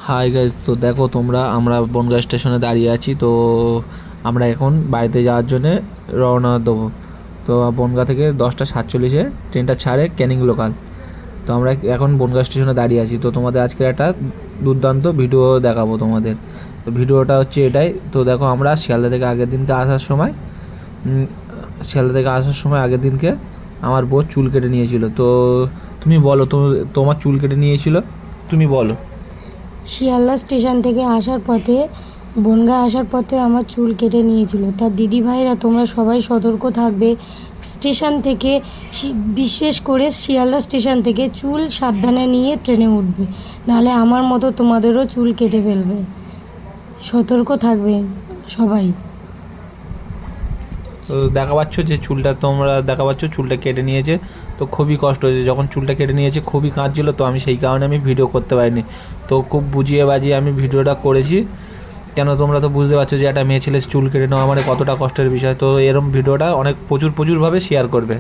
Hi guys, তো দেখো তোমরা আমরা বনগাঁ স্টেশনে দাঁড়িয়ে আছি। তো আমরা এখন বাড়িতে যাওয়ার জন্যে রওনা দেবো। তো বনগাঁ থেকে 10:47-এ ট্রেনটা ছাড়ে ক্যানিং লোকাল। তো আমরা এখন বনগাঁ স্টেশনে দাঁড়িয়ে আছি। তো তোমাদের আজকের একটা দুর্দান্ত ভিডিও দেখাবো তোমাদের। তো ভিডিওটা হচ্ছে এটাই। তো দেখো আমরা শিয়ালদা থেকে আগের দিনকে আসার সময় আগের দিনকে আমার বউ চুল কেটে নিয়েছিল। তো তুমি বলো, তোমার চুল কেটে নিয়েছিল, তুমি বলো। শিয়ালদা স্টেশন থেকে আসার পথে বনগাঁ আসার পথে আমার চুল কেটে নিয়েছিল। তার দিদি ভাইরা তোমরা সবাই সতর্ক থাকবে। স্টেশন থেকে বিশেষ করে শিয়ালদা স্টেশন থেকে চুল সাবধানে নিয়ে ট্রেনে উঠবে, নাহলে আমার মতো তোমাদেরও চুল কেটে ফেলবে। সতর্ক থাকবে সবাই। তো দেখা পাচ্ছ যে চুলটা কেটে নিয়েছে। তো খুবই কষ্ট হয়েছে, যখন চুলটা কেটে নিয়েছে খুবই কাঁদছিল। তো আমি সেই কারণে আমি ভিডিও করতে পারিনি। তো খুব বুঝিয়ে বাজিয়ে আমি ভিডিওটা করেছি, কেন তোমরা তো বুঝতে পারছো যে একটা মেয়ে ছেলে চুল কেটে নেওয়া মানে কতটা কষ্টের বিষয়। তো এরকম ভিডিওটা প্রচুরভাবে শেয়ার করবে।